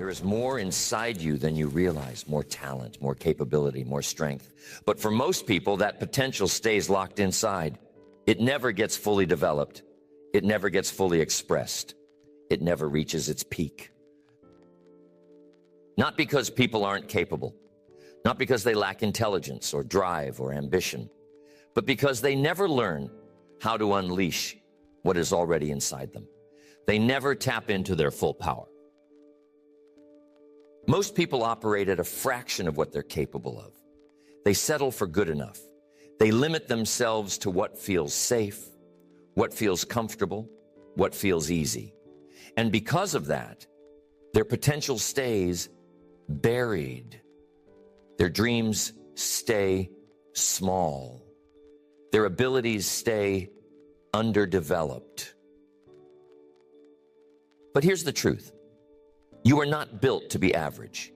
There is more inside you than you realize, more talent, more capability, more strength. But for most people, that potential stays locked inside. It never gets fully developed. It never gets fully expressed. It never reaches its peak. Not because people aren't capable, not because they lack intelligence or drive or ambition, but because they never learn how to unleash what is already inside them. They never tap into their full power. Most people operate at a fraction of what they're capable of. They settle for good enough. They limit themselves to what feels safe, what feels comfortable, what feels easy. And because of that, their potential stays buried. Their dreams stay small. Their abilities stay underdeveloped. But here's the truth. You are not built to be average.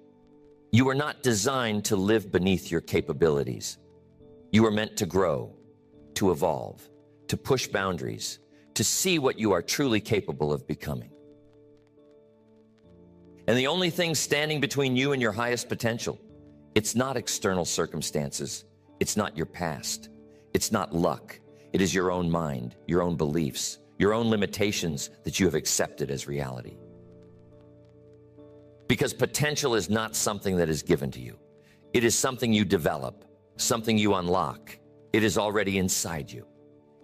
You are not designed to live beneath your capabilities. You are meant to grow, to evolve, to push boundaries, to see what you are truly capable of becoming. And the only thing standing between you and your highest potential, it's not external circumstances. It's not your past. It's not luck. It is your own mind, your own beliefs, your own limitations that you have accepted as reality. Because potential is not something that is given to you. It is something you develop, something you unlock. It is already inside you.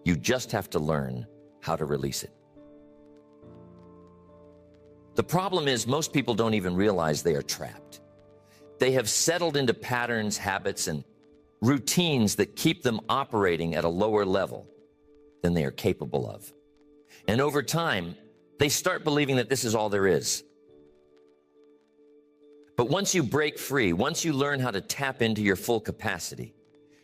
You just have to learn how to release it. The problem is most people don't even realize they are trapped. They have settled into patterns, habits, and routines that keep them operating at a lower level than they are capable of. And over time, they start believing that this is all there is. But once you break free, once you learn how to tap into your full capacity,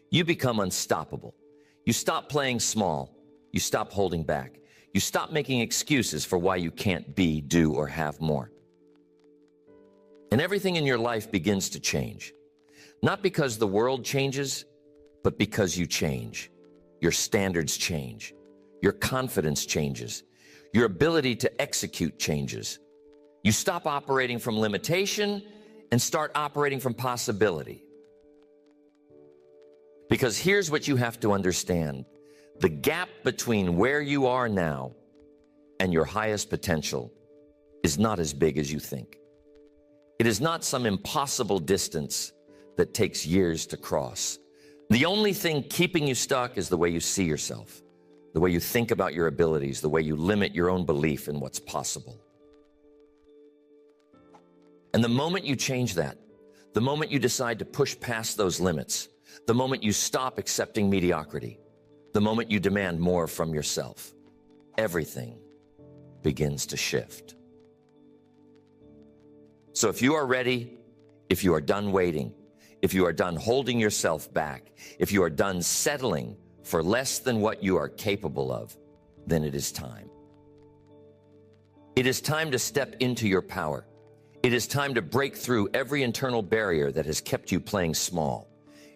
you become unstoppable. You stop playing small. You stop holding back. You stop making excuses for why you can't be, do, or have more. And everything in your life begins to change. Not because the world changes, but because you change. Your standards change. Your confidence changes. Your ability to execute changes. You stop operating from limitation and start operating from possibility. Because here's what you have to understand. The gap between where you are now and your highest potential is not as big as you think. It is not some impossible distance that takes years to cross. The only thing keeping you stuck is the way you see yourself, the way you think about your abilities, the way you limit your own belief in what's possible. And the moment you change that, the moment you decide to push past those limits, the moment you stop accepting mediocrity, the moment you demand more from yourself, everything begins to shift. So if you are ready, if you are done waiting, if you are done holding yourself back, if you are done settling for less than what you are capable of, then it is time. It is time to step into your power. It is time to break through every internal barrier that has kept you playing small.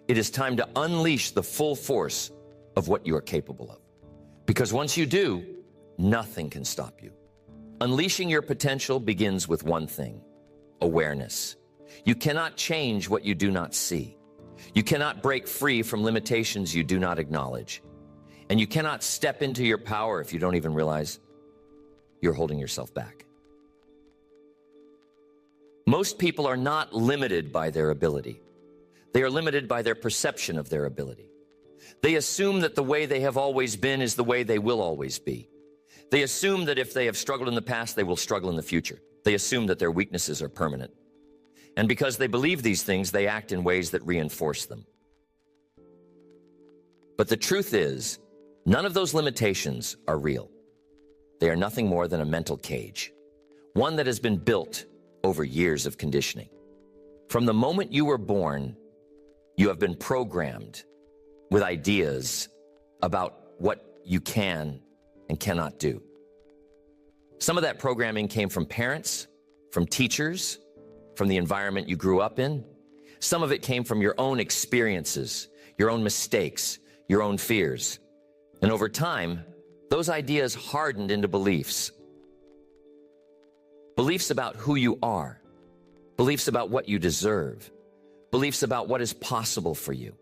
It is time to unleash the full force of what you are capable of. Because once you do, nothing can stop you. Unleashing your potential begins with one thing: awareness. You cannot change what you do not see. You cannot break free from limitations you do not acknowledge. And you cannot step into your power if you don't even realize you're holding yourself back. Most people are not limited by their ability. They are limited by their perception of their ability. They assume that the way they have always been is the way they will always be. They assume that if they have struggled in the past, they will struggle in the future. They assume that their weaknesses are permanent. And because they believe these things, they act in ways that reinforce them. But the truth is, none of those limitations are real. They are nothing more than a mental cage, one that has been built over years of conditioning. From the moment you were born, you have been programmed with ideas about what you can and cannot do. Some of that programming came from parents, from teachers, from the environment you grew up in. Some of it came from your own experiences, your own mistakes, your own fears. And over time, those ideas hardened into beliefs. Beliefs about who you are, beliefs about what you deserve, beliefs about what is possible for you.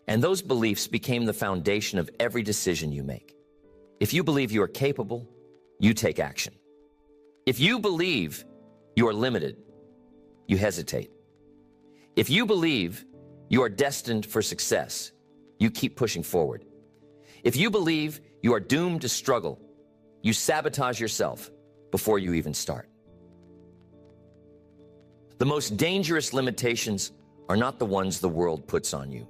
And those beliefs became the foundation of every decision you make. If you believe you are capable, you take action. If you believe you are limited, you hesitate. If you believe you are destined for success, you keep pushing forward. If you believe you are doomed to struggle, you sabotage yourself before you even start. The most dangerous limitations are not the ones the world puts on you.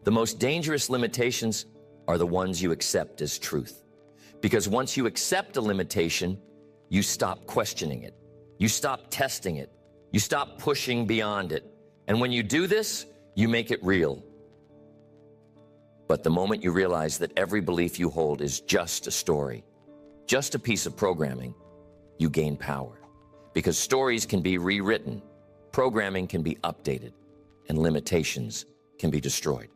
The most dangerous limitations are the ones you accept as truth. Because once you accept a limitation, you stop questioning it. You stop testing it. You stop pushing beyond it. And when you do this, you make it real. But the moment you realize that every belief you hold is just a story, just a piece of programming, you gain power. Because stories can be rewritten, programming can be updated, and limitations can be destroyed.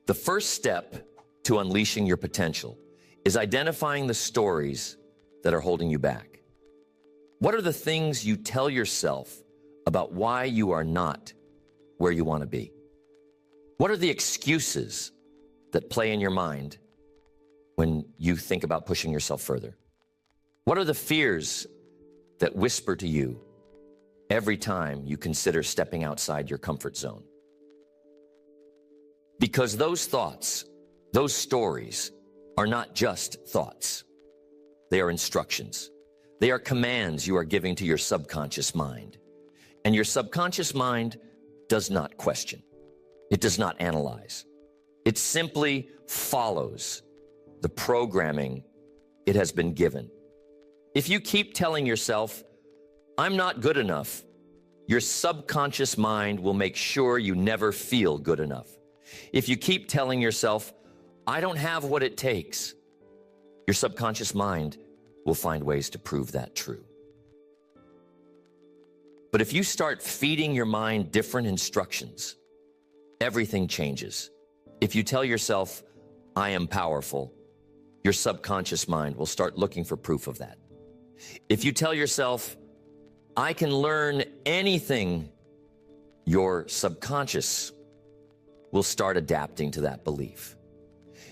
The first step to unleashing your potential is identifying the stories that are holding you back. What are the things you tell yourself about why you are not where you want to be? What are the excuses that play in your mind when you think about pushing yourself further? What are the fears that whisper to you every time you consider stepping outside your comfort zone? Because those thoughts, those stories, are not just thoughts. They are instructions. They are commands you are giving to your subconscious mind. And your subconscious mind does not question. It does not analyze. It simply follows the programming it has been given. If you keep telling yourself, "I'm not good enough," your subconscious mind will make sure you never feel good enough. If you keep telling yourself, "I don't have what it takes," your subconscious mind will find ways to prove that true. But if you start feeding your mind different instructions, everything changes. If you tell yourself, "I am powerful," your subconscious mind will start looking for proof of that. If you tell yourself, "I can learn anything," your subconscious will start adapting to that belief.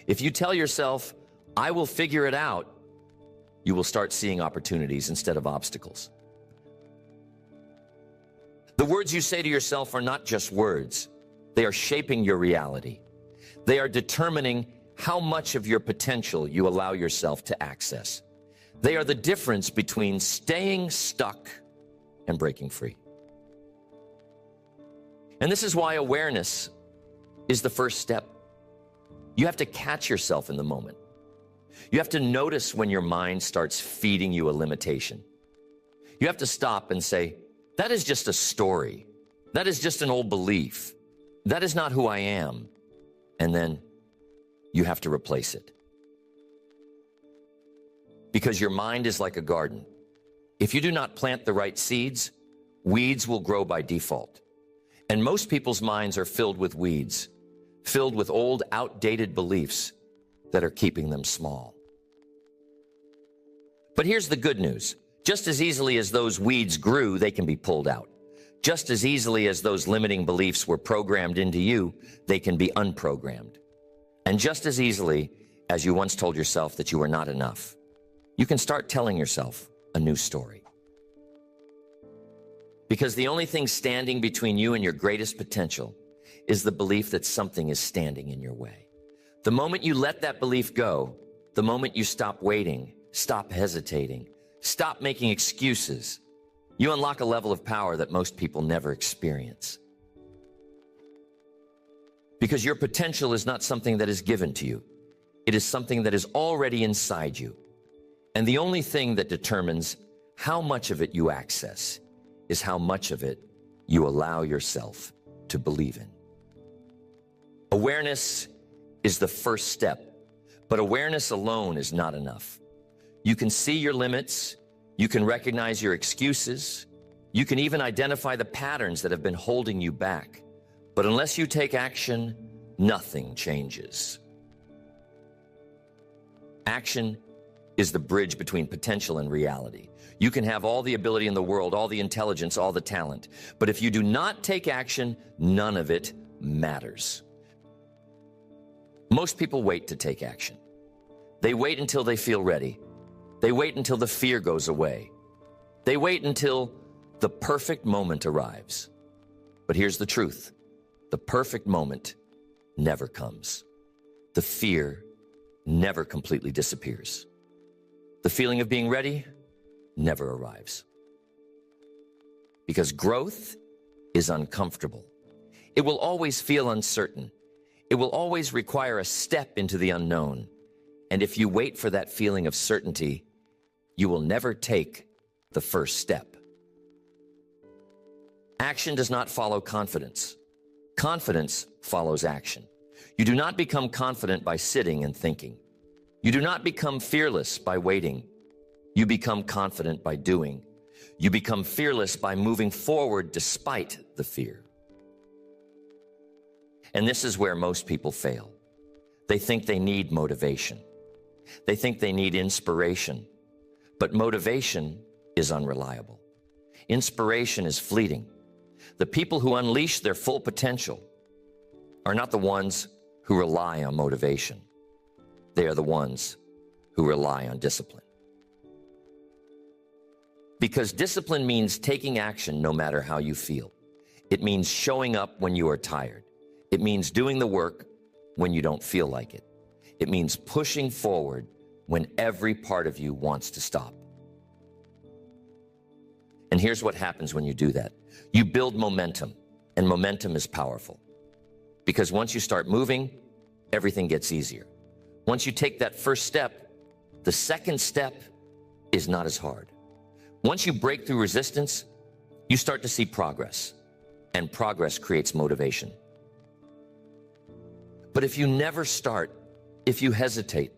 If you tell yourself, "I will figure it out," you will start seeing opportunities instead of obstacles. The words you say to yourself are not just words. They are shaping your reality. They are determining how much of your potential you allow yourself to access. They are the difference between staying stuck and breaking free. And this is why awareness is the first step. You have to catch yourself in the moment. You have to notice when your mind starts feeding you a limitation. You have to stop and say, "That is just a story. That is just an old belief. That is not who I am." And then you have to replace it. Because your mind is like a garden. If you do not plant the right seeds, weeds will grow by default. And most people's minds are filled with weeds, filled with old, outdated beliefs that are keeping them small. But here's the good news. Just as easily as those weeds grew, they can be pulled out. Just as easily as those limiting beliefs were programmed into you, they can be unprogrammed. And just as easily as you once told yourself that you were not enough, you can start telling yourself a new story. Because the only thing standing between you and your greatest potential is the belief that something is standing in your way. The moment you let that belief go, the moment you stop waiting, stop hesitating, stop making excuses, you unlock a level of power that most people never experience. Because your potential is not something that is given to you. It is something that is already inside you. And the only thing that determines how much of it you access is how much of it you allow yourself to believe in. Awareness is the first step, but awareness alone is not enough. You can see your limits, you can recognize your excuses, you can even identify the patterns that have been holding you back. But unless you take action, nothing changes. Action is the bridge between potential and reality. You can have all the ability in the world, all the intelligence, all the talent. But if you do not take action, none of it matters. Most people wait to take action. They wait until they feel ready. They wait until the fear goes away. They wait until the perfect moment arrives. But here's the truth. The perfect moment never comes. The fear never completely disappears. The feeling of being ready never arrives. Because growth is uncomfortable. It will always feel uncertain. It will always require a step into the unknown. And if you wait for that feeling of certainty, you will never take the first step. Action does not follow confidence. Confidence follows action. You do not become confident by sitting and thinking. You do not become fearless by waiting. You become confident by doing. You become fearless by moving forward despite the fear. And this is where most people fail. They think they need motivation. They think they need inspiration. But motivation is unreliable. Inspiration is fleeting. The people who unleash their full potential are not the ones who rely on motivation. They are the ones who rely on discipline. Because discipline means taking action no matter how you feel. It means showing up when you are tired. It means doing the work when you don't feel like it. It means pushing forward when every part of you wants to stop. And here's what happens when you do that. You build momentum, and momentum is powerful. Because once you start moving, everything gets easier. Once you take that first step, the second step is not as hard. Once you break through resistance, you start to see progress, and progress creates motivation. But if you never start, if you hesitate,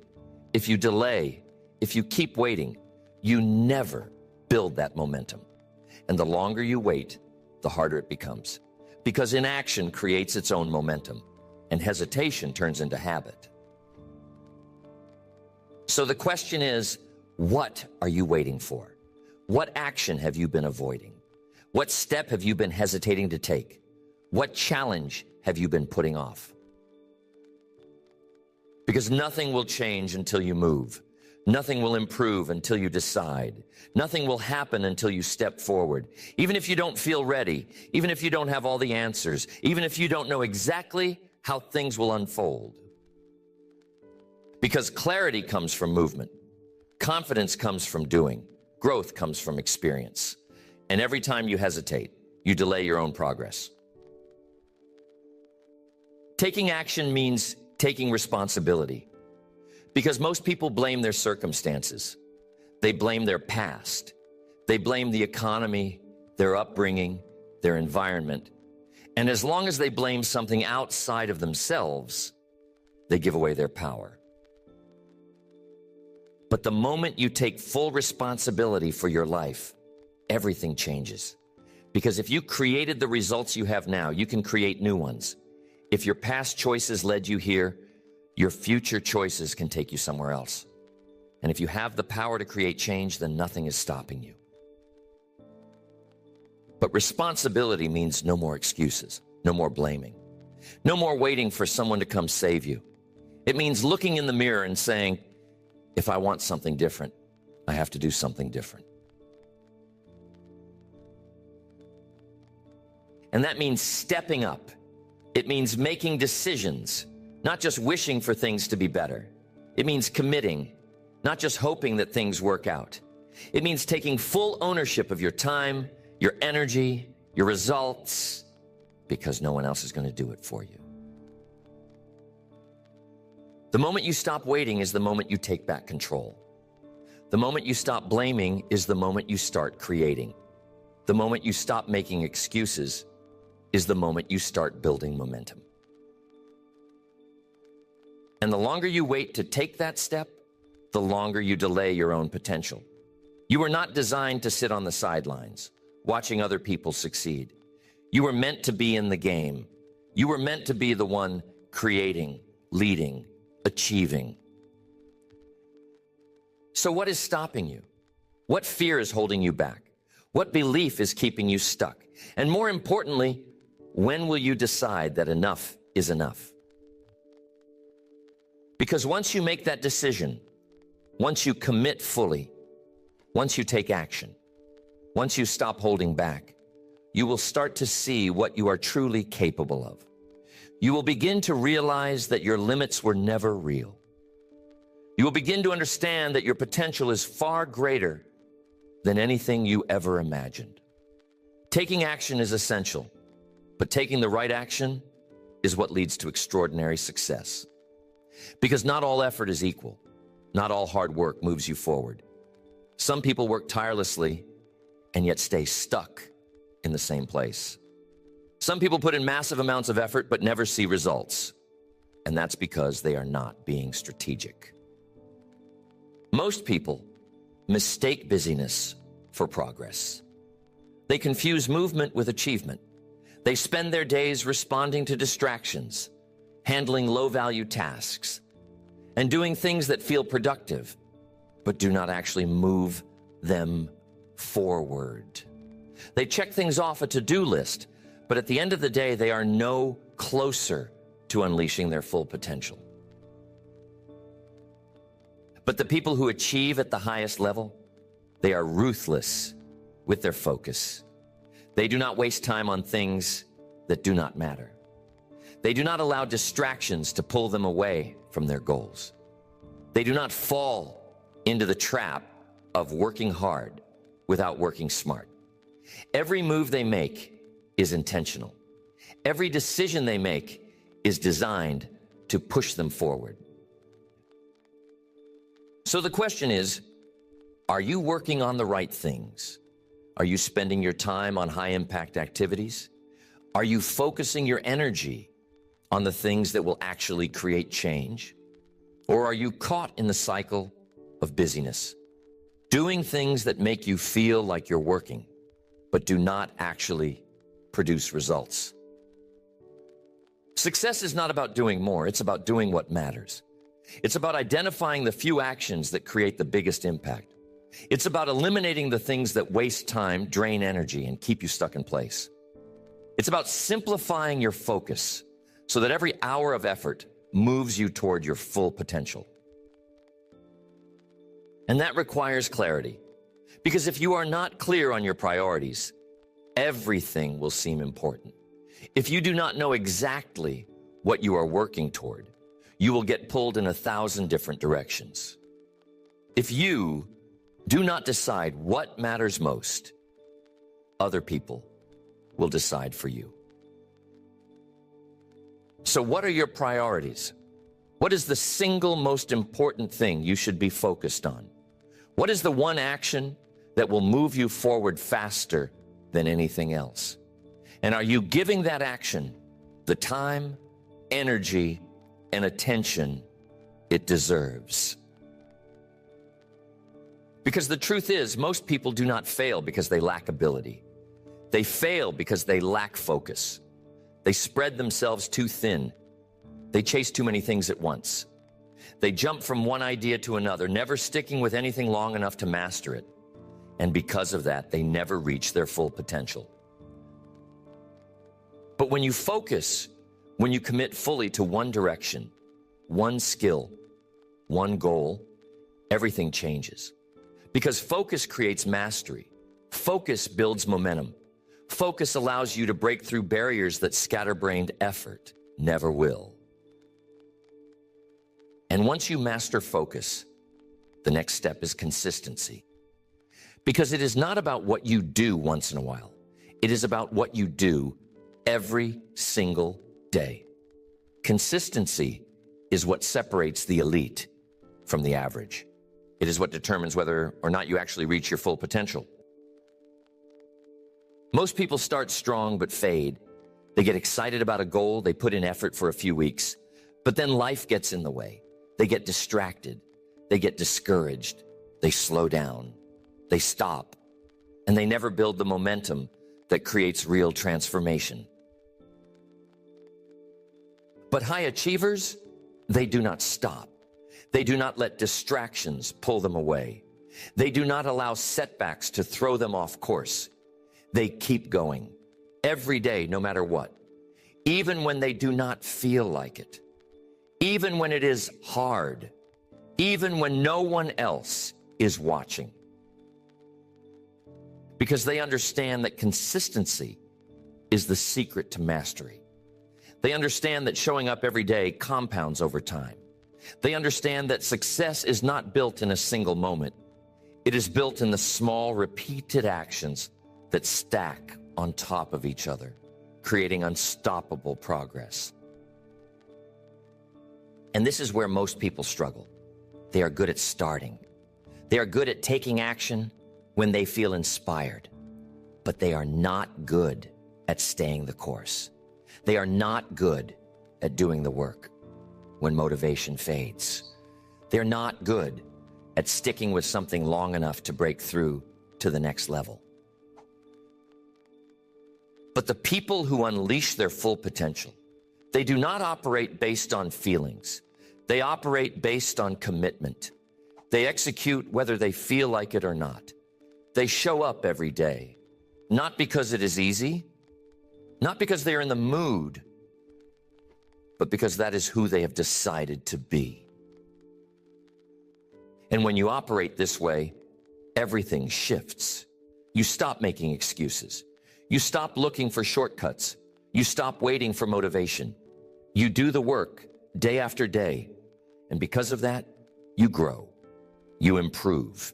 if you delay, if you keep waiting, you never build that momentum. And the longer you wait, the harder it becomes. Because inaction creates its own momentum, and hesitation turns into habit. So the question is, what are you waiting for? What action have you been avoiding? What step have you been hesitating to take? What challenge have you been putting off? Because nothing will change until you move. Nothing will improve until you decide. Nothing will happen until you step forward. Even if you don't feel ready, even if you don't have all the answers, even if you don't know exactly how things will unfold. Because clarity comes from movement. Confidence comes from doing. Growth comes from experience. And every time you hesitate, you delay your own progress. Taking action means taking responsibility. Because most people blame their circumstances. They blame their past. They blame the economy, their upbringing, their environment. And as long as they blame something outside of themselves, they give away their power. But the moment you take full responsibility for your life, everything changes. Because if you created the results you have now, you can create new ones. If your past choices led you here, your future choices can take you somewhere else. And if you have the power to create change, then nothing is stopping you. But responsibility means no more excuses, no more blaming, no more waiting for someone to come save you. It means looking in the mirror and saying, if I want something different, I have to do something different. And that means stepping up. It means making decisions, not just wishing for things to be better. It means committing, not just hoping that things work out. It means taking full ownership of your time, your energy, your results, because no one else is going to do it for you. The moment you stop waiting is the moment you take back control. The moment you stop blaming is the moment you start creating. The moment you stop making excuses is the moment you start building momentum. And the longer you wait to take that step, the longer you delay your own potential. You were not designed to sit on the sidelines, watching other people succeed. You were meant to be in the game. You were meant to be the one creating, leading, achieving. So what is stopping you? What fear is holding you back? What belief is keeping you stuck? And more importantly, when will you decide that enough is enough? Because once you make that decision, once you commit fully, once you take action, once you stop holding back, you will start to see what you are truly capable of. You will begin to realize that your limits were never real. You will begin to understand that your potential is far greater than anything you ever imagined. Taking action is essential, but taking the right action is what leads to extraordinary success. Because not all effort is equal. Not all hard work moves you forward. Some people work tirelessly and yet stay stuck in the same place. Some people put in massive amounts of effort but never see results. And that's because they are not being strategic. Most people mistake busyness for progress. They confuse movement with achievement. They spend their days responding to distractions, handling low-value tasks, and doing things that feel productive, but do not actually move them forward. They check things off a to-do list, but at the end of the day, they are no closer to unleashing their full potential. But the people who achieve at the highest level, they are ruthless with their focus. They do not waste time on things that do not matter. They do not allow distractions to pull them away from their goals. They do not fall into the trap of working hard without working smart. Every move they make is intentional. Every decision they make is designed to push them forward. So the question is, are you working on the right things? Are you spending your time on high-impact activities? Are you focusing your energy on the things that will actually create change? Or are you caught in the cycle of busyness, doing things that make you feel like you're working, but do not actually produce results? Success is not about doing more, it's about doing what matters. It's about identifying the few actions that create the biggest impact. It's about eliminating the things that waste time, drain energy, and keep you stuck in place. It's about simplifying your focus so that every hour of effort moves you toward your full potential. And that requires clarity, because if you are not clear on your priorities, everything will seem important. If you do not know exactly what you are working toward, you will get pulled in 1,000 different directions. If you do not decide what matters most, other people will decide for you. So what are your priorities? What is the single most important thing you should be focused on? What is the one action that will move you forward faster than anything else? And are you giving that action the time, energy, and attention it deserves? Because the truth is, most people do not fail because they lack ability. They fail because they lack focus. They spread themselves too thin. They chase too many things at once. They jump from one idea to another, never sticking with anything long enough to master it. And because of that, they never reach their full potential. But when you focus, when you commit fully to one direction, one skill, one goal, everything changes. Because focus creates mastery. Focus builds momentum. Focus allows you to break through barriers that scatterbrained effort never will. And once you master focus, the next step is consistency. Because it is not about what you do once in a while. It is about what you do every single day. Consistency is what separates the elite from the average. It is what determines whether or not you actually reach your full potential. Most people start strong but fade. They get excited about a goal, they put in effort for a few weeks, but then life gets in the way. They get distracted, they get discouraged, they slow down, they stop, and they never build the momentum that creates real transformation. But high achievers, they do not stop. They do not let distractions pull them away. They do not allow setbacks to throw them off course. They keep going every day, no matter what, even when they do not feel like it, even when it is hard, even when no one else is watching. Because they understand that consistency is the secret to mastery. They understand that showing up every day compounds over time. They understand that success is not built in a single moment. It is built in the small, repeated actions that stack on top of each other, creating unstoppable progress. And this is where most people struggle. They are good at starting. They are good at taking action when they feel inspired, but they are not good at staying the course. They are not good at doing the work when motivation fades. They're not good at sticking with something long enough to break through to the next level. But the people who unleash their full potential, they do not operate based on feelings. They operate based on commitment. They execute whether they feel like it or not. They show up every day, not because it is easy, not because they're in the mood, but because that is who they have decided to be. And when you operate this way, everything shifts. You stop making excuses. You stop looking for shortcuts. You stop waiting for motivation. You do the work day after day. And because of that, you grow, you improve,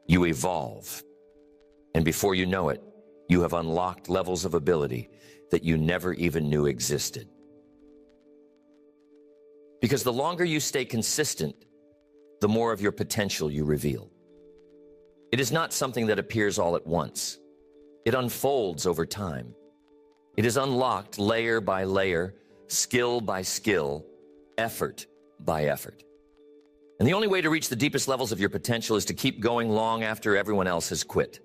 you evolve. And before you know it, you have unlocked levels of ability that you never even knew existed. Because the longer you stay consistent, the more of your potential you reveal. It is not something that appears all at once. It unfolds over time. It is unlocked layer by layer, skill by skill, effort by effort. And the only way to reach the deepest levels of your potential is to keep going long after everyone else has quit.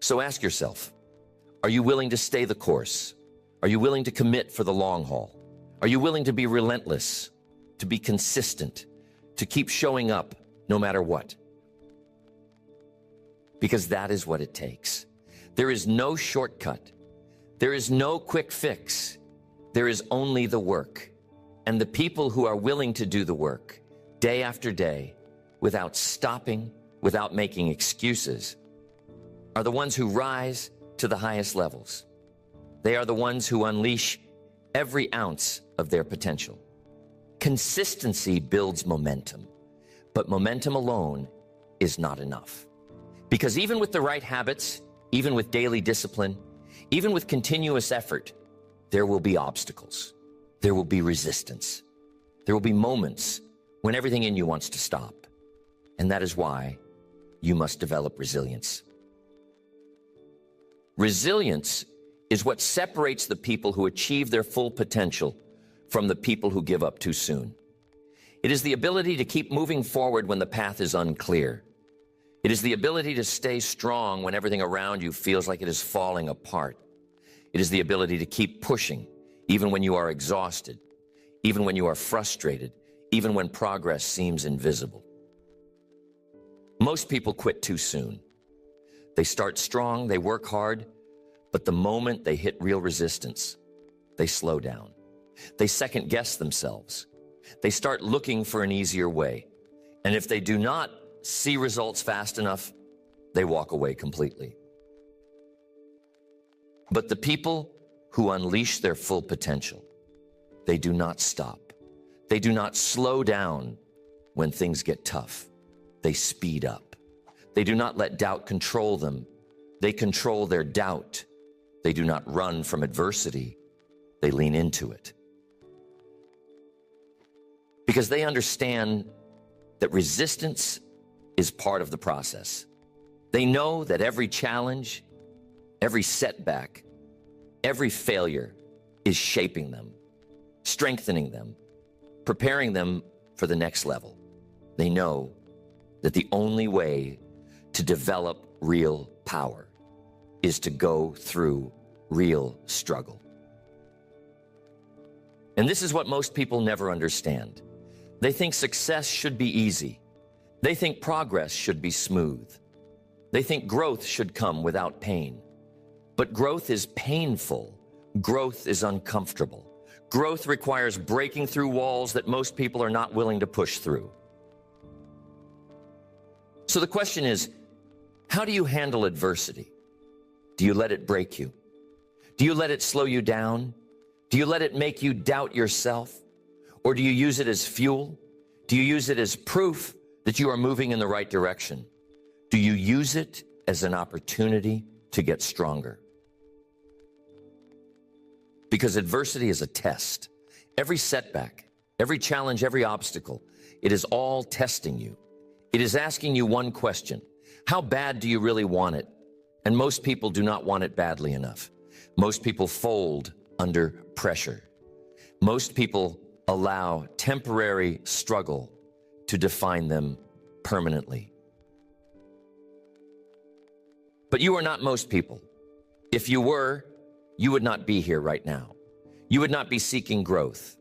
So ask yourself, are you willing to stay the course? Are you willing to commit for the long haul? Are you willing to be relentless, to be consistent, to keep showing up no matter what? Because that is what it takes. There is no shortcut. There is no quick fix. There is only the work. And the people who are willing to do the work day after day, without stopping, without making excuses, are the ones who rise to the highest levels. They are the ones who unleash every ounce of their potential. Consistency builds momentum, but momentum alone is not enough. Because even with the right habits, even with daily discipline, even with continuous effort, there will be obstacles. There will be resistance. There will be moments when everything in you wants to stop. And that is why you must develop resilience. Resilience is what separates the people who achieve their full potential from the people who give up too soon. It is the ability to keep moving forward when the path is unclear. It is the ability to stay strong when everything around you feels like it is falling apart. It is the ability to keep pushing even when you are exhausted, even when you are frustrated, even when progress seems invisible. Most people quit too soon. They start strong, they work hard, but the moment they hit real resistance, they slow down. They second guess themselves. They start looking for an easier way. And if they do not see results fast enough, they walk away completely. But the people who unleash their full potential, they do not stop. They do not slow down when things get tough. They speed up. They do not let doubt control them. They control their doubt. They do not run from adversity. They lean into it. Because they understand that resistance is part of the process. They know that every challenge, every setback, every failure is shaping them, strengthening them, preparing them for the next level. They know that the only way to develop real power is to go through real struggle. And this is what most people never understand. They think success should be easy. They think progress should be smooth. They think growth should come without pain. But growth is painful. Growth is uncomfortable. Growth requires breaking through walls that most people are not willing to push through. So the question is, how do you handle adversity? Do you let it break you? Do you let it slow you down? Do you let it make you doubt yourself? Or do you use it as fuel? Do you use it as proof that you are moving in the right direction? Do you use it as an opportunity to get stronger? Because adversity is a test. Every setback, every challenge, every obstacle, it is all testing you. It is asking you one question: how bad do you really want it? And most people do not want it badly enough. Most people fold under pressure. Most people allow temporary struggle to define them permanently. But you are not most people. If you were, you would not be here right now. You would not be seeking growth.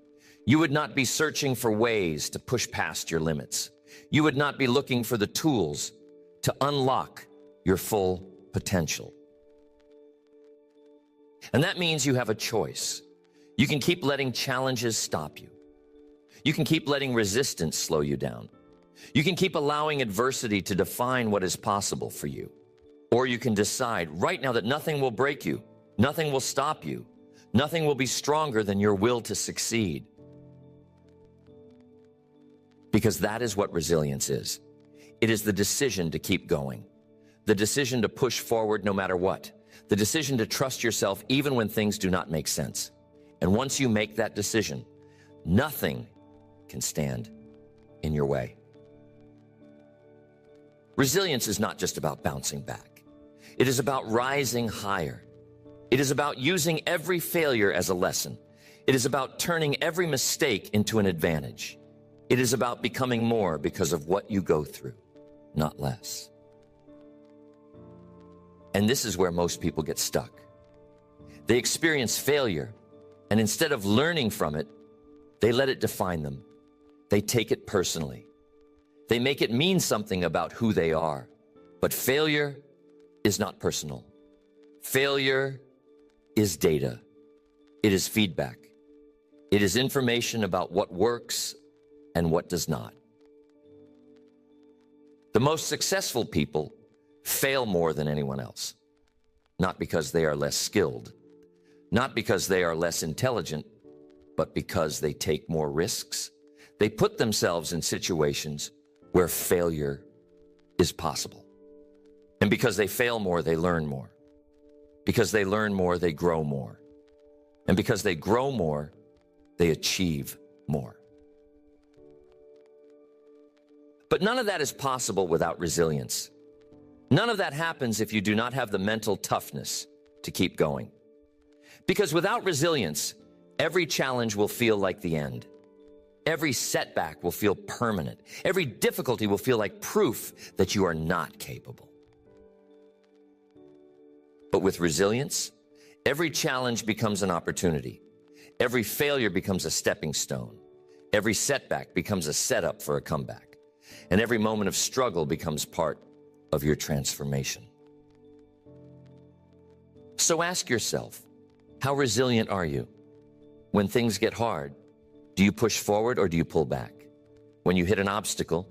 You would not be searching for ways to push past your limits. You would not be looking for the tools to unlock your full potential. And that means you have a choice. You can keep letting challenges stop you. You can keep letting resistance slow you down. You can keep allowing adversity to define what is possible for you. Or you can decide right now that nothing will break you, nothing will stop you, nothing will be stronger than your will to succeed. Because that is what resilience is. It is the decision to keep going, the decision to push forward no matter what, the decision to trust yourself even when things do not make sense. And once you make that decision, nothing can stand in your way. Resilience is not just about bouncing back. It is about rising higher. It is about using every failure as a lesson. It is about turning every mistake into an advantage. It is about becoming more because of what you go through, not less. And this is where most people get stuck. They experience failure, and instead of learning from it, they let it define them. They take it personally. They make it mean something about who they are. But failure is not personal. Failure is data. It is feedback. It is information about what works and what does not. The most successful people fail more than anyone else. Not because they are less skilled, not because they are less intelligent, but because they take more risks. They put themselves in situations where failure is possible. And because they fail more, they learn more. Because they learn more, they grow more. And because they grow more, they achieve more. But none of that is possible without resilience. None of that happens if you do not have the mental toughness to keep going. Because without resilience, every challenge will feel like the end. Every setback will feel permanent. Every difficulty will feel like proof that you are not capable. But with resilience, every challenge becomes an opportunity. Every failure becomes a stepping stone. Every setback becomes a setup for a comeback. And every moment of struggle becomes part of your transformation. So ask yourself, how resilient are you? When things get hard, do you push forward or do you pull back? When you hit an obstacle,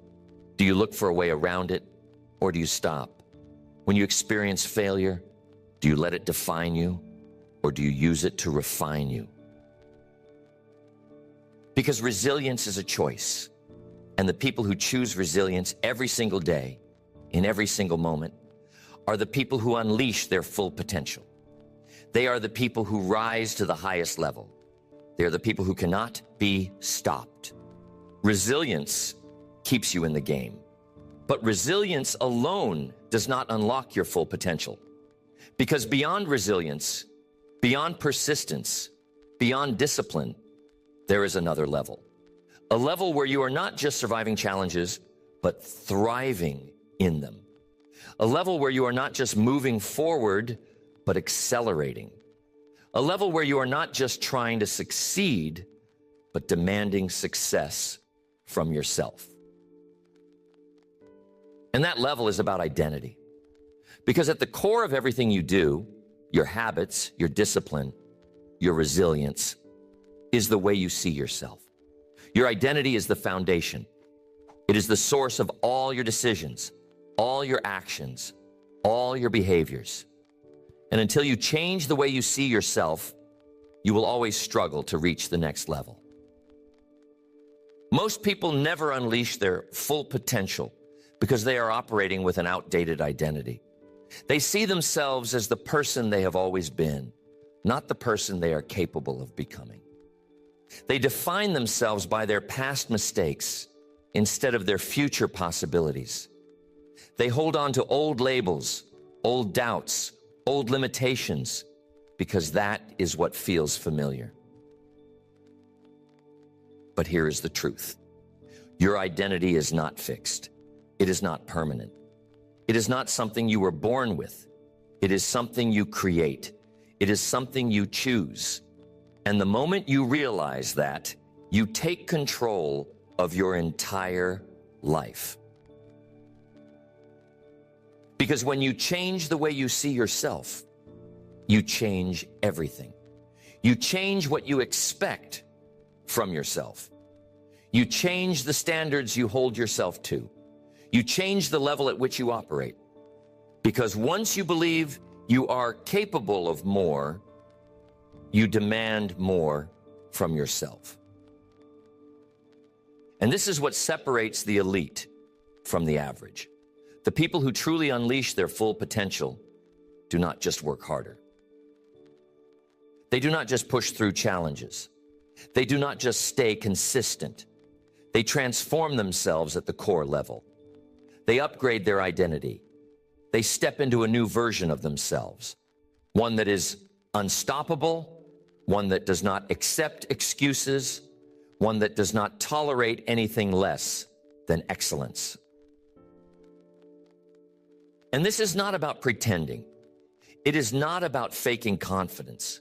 do you look for a way around it or do you stop? When you experience failure, do you let it define you or do you use it to refine you? Because resilience is a choice, and the people who choose resilience every single day, in every single moment, are the people who unleash their full potential. They are the people who rise to the highest level. They are the people who cannot be stopped. Resilience keeps you in the game. But resilience alone does not unlock your full potential. Because beyond resilience, beyond persistence, beyond discipline, there is another level. A level where you are not just surviving challenges, but thriving in them. A level where you are not just moving forward, but accelerating. A level where you are not just trying to succeed, but demanding success from yourself. And that level is about identity. Because at the core of everything you do, your habits, your discipline, your resilience, is the way you see yourself. Your identity is the foundation. It is the source of all your decisions, all your actions, all your behaviors. And until you change the way you see yourself, you will always struggle to reach the next level. Most people never unleash their full potential because they are operating with an outdated identity. They see themselves as the person they have always been, not the person they are capable of becoming. They define themselves by their past mistakes instead of their future possibilities. They hold on to old labels, old doubts, old limitations, because that is what feels familiar. But here is the truth. Your identity is not fixed. It is not permanent. It is not something you were born with. It is something you create. It is something you choose. And the moment you realize that, you take control of your entire life. Because when you change the way you see yourself, you change everything. You change what you expect from yourself. You change the standards you hold yourself to. You change the level at which you operate. Because once you believe you are capable of more, you demand more from yourself. And this is what separates the elite from the average. The people who truly unleash their full potential do not just work harder. They do not just push through challenges. They do not just stay consistent. They transform themselves at the core level. They upgrade their identity. They step into a new version of themselves, one that is unstoppable, one that does not accept excuses, one that does not tolerate anything less than excellence. And this is not about pretending. It is not about faking confidence.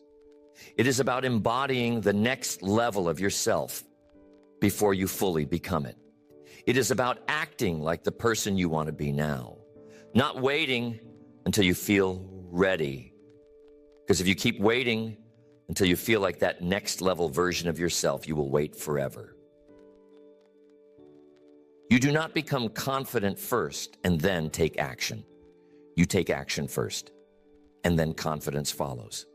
It is about embodying the next level of yourself before you fully become it. It is about acting like the person you want to be now, not waiting until you feel ready. Because if you keep waiting until you feel like that next level version of yourself, you will wait forever. You do not become confident first and then take action. You take action first, and then confidence follows.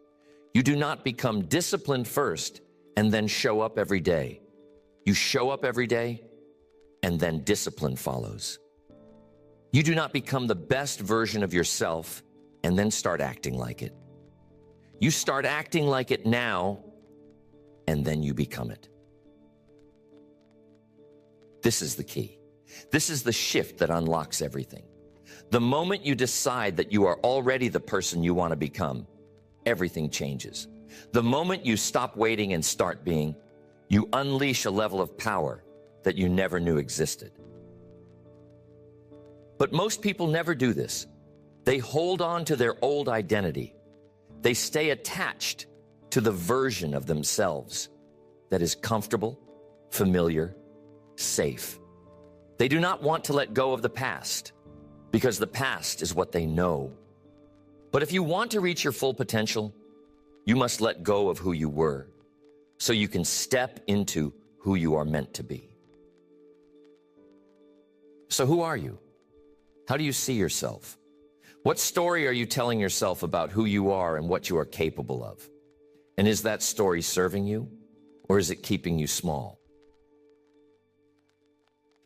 You do not become disciplined first and then show up every day. You show up every day, and then discipline follows. You do not become the best version of yourself and then start acting like it. You start acting like it now, and then you become it. This is the key. This is the shift that unlocks everything. The moment you decide that you are already the person you want to become, everything changes. The moment you stop waiting and start being, you unleash a level of power that you never knew existed. But most people never do this. They hold on to their old identity. They stay attached to the version of themselves that is comfortable, familiar, safe. They do not want to let go of the past because the past is what they know. But if you want to reach your full potential, you must let go of who you were so you can step into who you are meant to be. So who are you? How do you see yourself? What story are you telling yourself about who you are and what you are capable of? And is that story serving you, or is it keeping you small?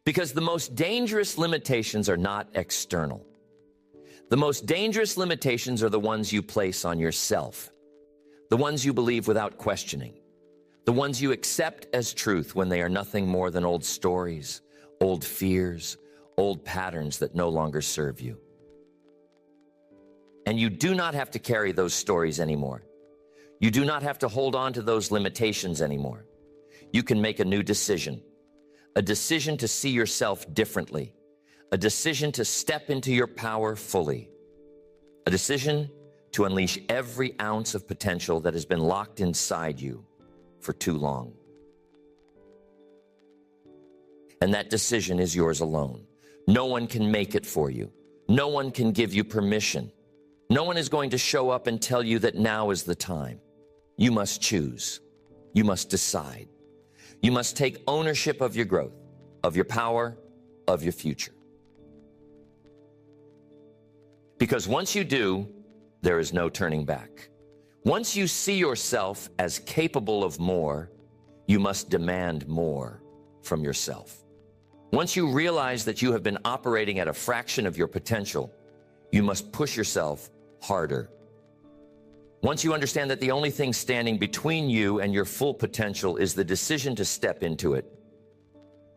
Because the most dangerous limitations are not external. The most dangerous limitations are the ones you place on yourself, the ones you believe without questioning, the ones you accept as truth when they are nothing more than old stories, old fears, old patterns that no longer serve you. And you do not have to carry those stories anymore. You do not have to hold on to those limitations anymore. You can make a new decision, a decision to see yourself differently, a decision to step into your power fully, a decision to unleash every ounce of potential that has been locked inside you for too long. And that decision is yours alone. No one can make it for you. No one can give you permission. No one is going to show up and tell you that now is the time. You must choose. You must decide. You must take ownership of your growth, of your power, of your future. Because once you do, there is no turning back. Once you see yourself as capable of more, you must demand more from yourself. Once you realize that you have been operating at a fraction of your potential, you must push yourself harder. Once you understand that the only thing standing between you and your full potential is the decision to step into it,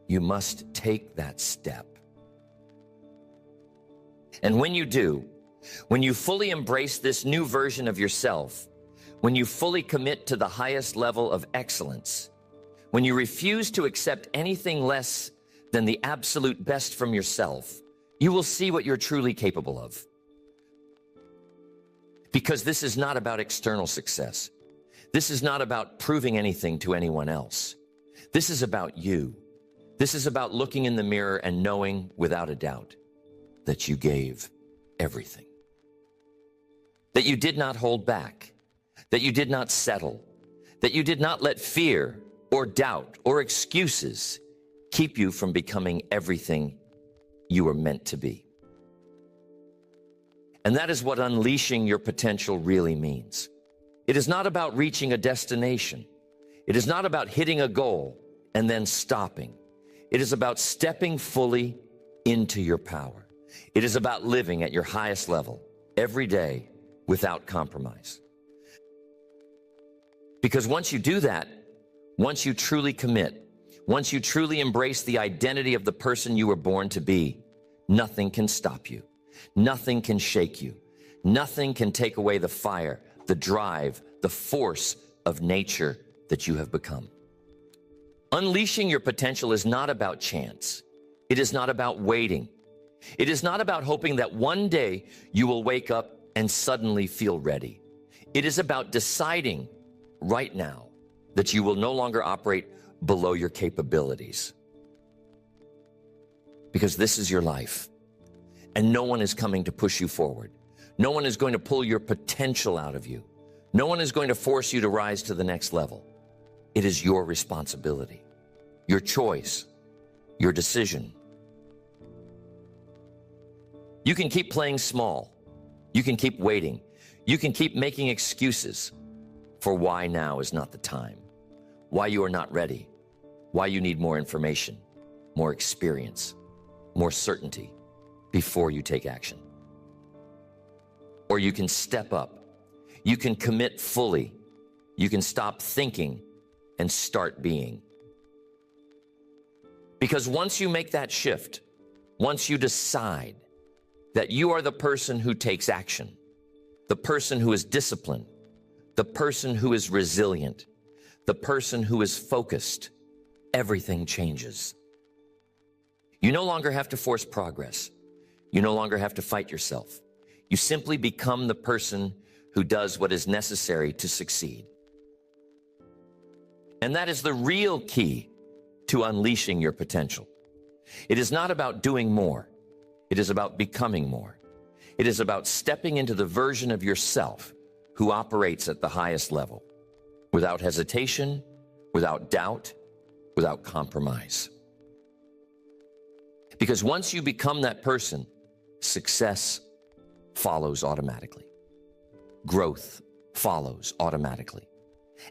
you must take that step. And when you do, when you fully embrace this new version of yourself, when you fully commit to the highest level of excellence, when you refuse to accept anything less than the absolute best from yourself, you will see what you're truly capable of. Because this is not about external success. This is not about proving anything to anyone else. This is about you. This is about looking in the mirror and knowing without a doubt that you gave everything. That you did not hold back. That you did not settle. That you did not let fear or doubt or excuses keep you from becoming everything you were meant to be. And that is what unleashing your potential really means. It is not about reaching a destination. It is not about hitting a goal and then stopping. It is about stepping fully into your power. It is about living at your highest level every day without compromise. Because once you do that, once you truly commit, once you truly embrace the identity of the person you were born to be, nothing can stop you. Nothing can shake you. Nothing can take away the fire, the drive, the force of nature that you have become. Unleashing your potential is not about chance. It is not about waiting. It is not about hoping that one day you will wake up and suddenly feel ready. It is about deciding right now that you will no longer operate below your capabilities. Because this is your life. And no one is coming to push you forward. No one is going to pull your potential out of you. No one is going to force you to rise to the next level. It is your responsibility, your choice, your decision. You can keep playing small. You can keep waiting. You can keep making excuses for why now is not the time, why you are not ready, why you need more information, more experience, more certainty before you take action. Or you can step up. You can commit fully. You can stop thinking and start being. Because once you make that shift, once you decide that you are the person who takes action, the person who is disciplined, the person who is resilient, the person who is focused, everything changes. You no longer have to force progress. You no longer have to fight yourself. You simply become the person who does what is necessary to succeed. And that is the real key to unleashing your potential. It is not about doing more. It is about becoming more. It is about stepping into the version of yourself who operates at the highest level, without hesitation, without doubt, without compromise. Because once you become that person, success follows automatically. Growth follows automatically.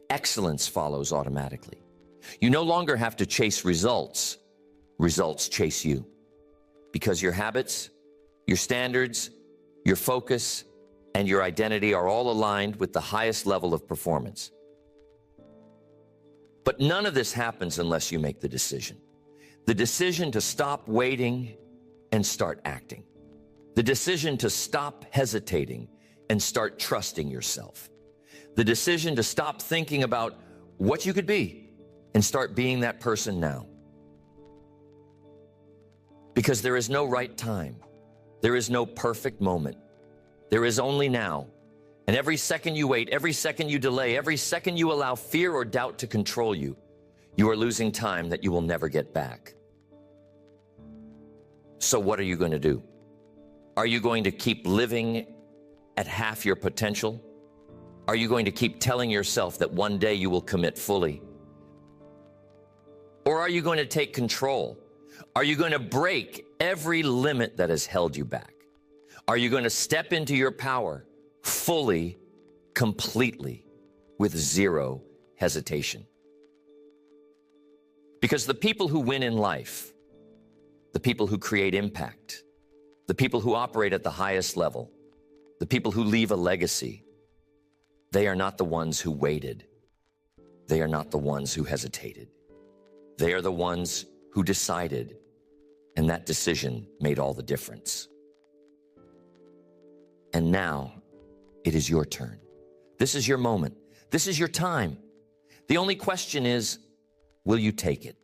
Excellence follows automatically. You no longer have to chase results. Results chase you. Because your habits, your standards, your focus, and your identity are all aligned with the highest level of performance. But none of this happens unless you make the decision. The decision to stop waiting and start acting. The decision to stop hesitating and start trusting yourself. The decision to stop thinking about what you could be and start being that person now. Because there is no right time. There is no perfect moment. There is only now. And every second you wait, every second you delay, every second you allow fear or doubt to control you, you are losing time that you will never get back. So what are you going to do? Are you going to keep living at half your potential? Are you going to keep telling yourself that one day you will commit fully? Or are you going to take control? Are you going to break every limit that has held you back? Are you going to step into your power fully, completely, with zero hesitation? Because the people who win in life, the people who create impact, the people who operate at the highest level, the people who leave a legacy, they are not the ones who waited. They are not the ones who hesitated. They are the ones who decided, and that decision made all the difference. And now it is your turn. This is your moment. This is your time. The only question is, will you take it?